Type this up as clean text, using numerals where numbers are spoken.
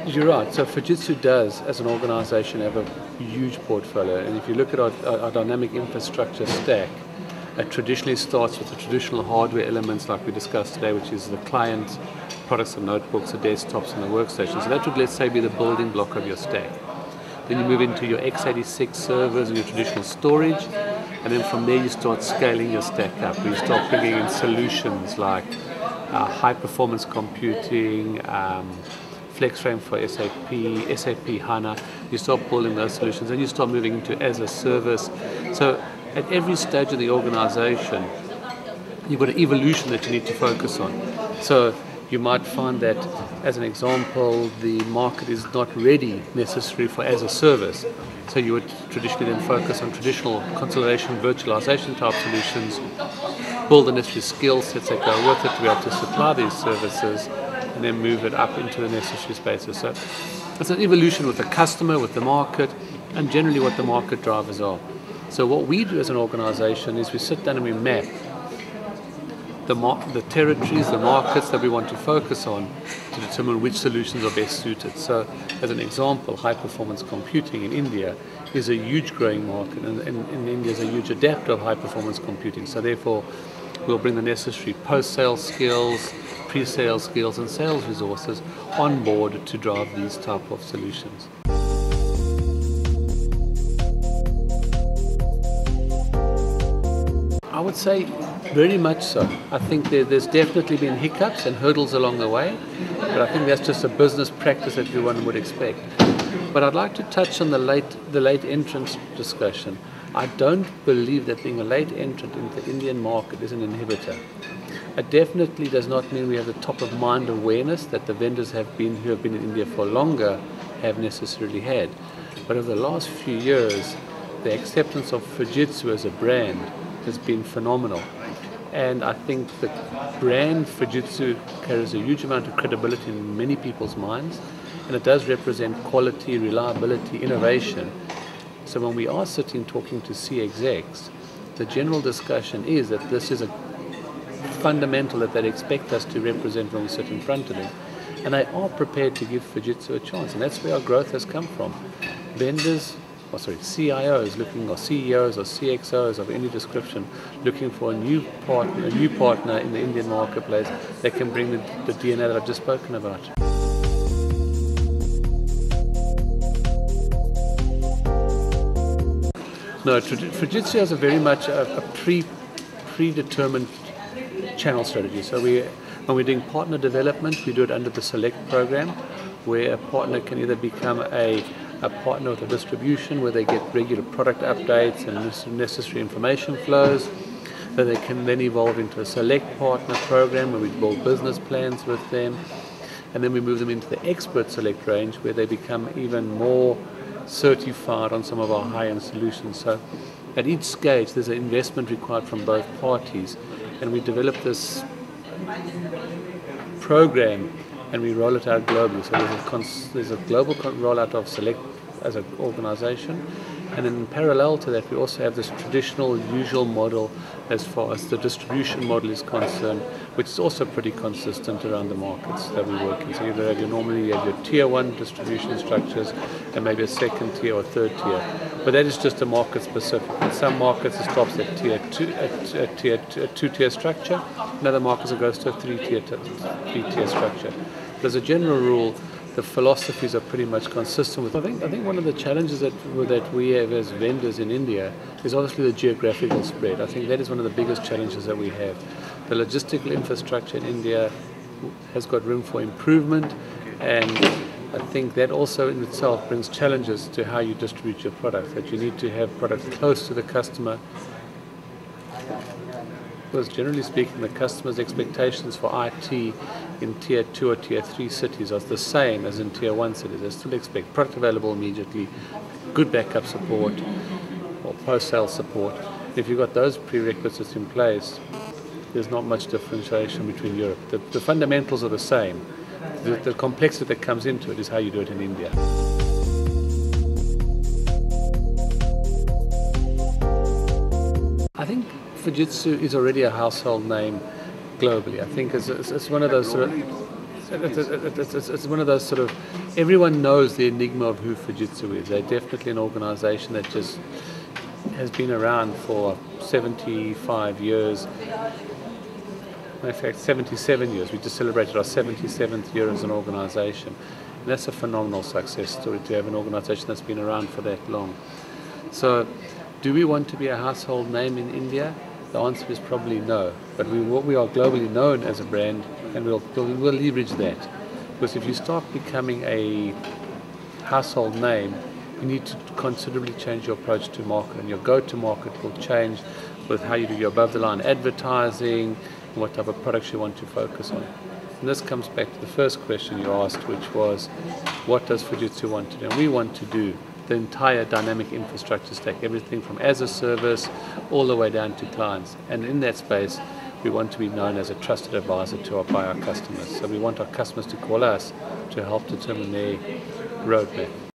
You're right. So Fujitsu does, as an organization, have a huge portfolio. And if you look at our dynamic infrastructure stack, it traditionally starts with the traditional hardware elements like we discussed today, which is the client, products and notebooks, the desktops and the workstations. So that would, let's say, be the building block of your stack. Then you move into your x86 servers and your traditional storage, and then from there you start scaling your stack up. You start bringing in solutions like high performance computing, FlexRAM for SAP, SAP HANA. You start building those solutions, and you start moving into as a service. So at every stage of the organization, you've got an evolution that you need to focus on. So you might find that, as an example, the market is not ready necessarily for as a service. So you would traditionally then focus on traditional consolidation, virtualization type solutions, build the necessary skill sets that go with it to be able to supply these services, and then move it up into the necessary spaces. So it's an evolution with the customer, with the market, and generally what the market drivers are. So what we do as an organization is we sit down and we map the territories, the markets that we want to focus on to determine which solutions are best suited. So as an example, high performance computing in India is a huge growing market, and India is a huge adapter of high performance computing. So therefore we'll bring the necessary post-sale skills, pre-sale skills and sales resources on board to drive these type of solutions. I would say very much so. I think there's definitely been hiccups and hurdles along the way, but I think that's just a business practice that everyone would expect. But I'd like to touch on the late entrance discussion. I don't believe that being a late entrant into the Indian market is an inhibitor. It definitely does not mean we have the top of mind awareness that the vendors who have been in India for longer have necessarily had. But over the last few years, the acceptance of Fujitsu as a brand has been phenomenal. And I think the brand Fujitsu carries a huge amount of credibility in many people's minds, and it does represent quality, reliability, innovation. So when we are sitting talking to C execs, the general discussion is that this is a fundamental that they expect us to represent when we sit in front of them. And they are prepared to give Fujitsu a chance, and that's where our growth has come from. CIOs looking, or CEOs or CXOs of any description, looking for a new partner in the Indian marketplace that can bring the DNA that I've just spoken about. No, Fujitsu has a very much a predetermined channel strategy. So when we're doing partner development, we do it under the Select program, where a partner can either become a partner with a distribution where they get regular product updates and necessary information flows. So they can then evolve into a Select partner program where we build business plans with them, and then we move them into the Expert Select range where they become even more certified on some of our high-end solutions. So at each stage there's an investment required from both parties, and we develop this program and we roll it out globally. So there's a global rollout of Select as an organization, and then in parallel to that we also have this traditional usual model as far as the distribution model is concerned, which is also pretty consistent around the markets that we work in. So normally you have your tier 1 distribution structures and maybe a second tier or third tier, but that is just a market specific. In some markets it stops at tier 2-tier structure, in other markets it goes to a 3-tier structure. But as a general rule, the philosophies are pretty much consistent with. I think one of the challenges that we have as vendors in India is obviously the geographical spread. I think that is one of the biggest challenges that we have. The logistical infrastructure in India has got room for improvement, and I think that also in itself brings challenges to how you distribute your products, that you need to have products close to the customer. Because generally speaking, the customer's expectations for IT in tier 2 or tier 3 cities are the same as in tier 1 cities. They still expect product available immediately, good backup support or post-sale support. If you've got those prerequisites in place, there's not much differentiation between Europe. The fundamentals are the same. The complexity that comes into it is how you do it in India. I think Fujitsu is already a household name globally. I think it's one of those It's one of those sort of, everyone knows the enigma of who Fujitsu is. They're definitely an organization that just has been around for 75 years. In fact, 77 years. We just celebrated our 77th year as an organization. And that's a phenomenal success story, to have an organization that's been around for that long. So, do we want to be a household name in India? The answer is probably no. But we are globally known as a brand, and we'll leverage that. Because if you start becoming a household name, you need to considerably change your approach to market, and your go-to-market will change with how you do your above-the-line advertising, and what type of products you want to focus on. And this comes back to the first question you asked, which was, what does Fujitsu want to do? And we want to do the entire dynamic infrastructure stack, everything from as a service all the way down to clients. And in that space, we want to be known as a trusted advisor by our customers. So we want our customers to call us to help determine their roadmap.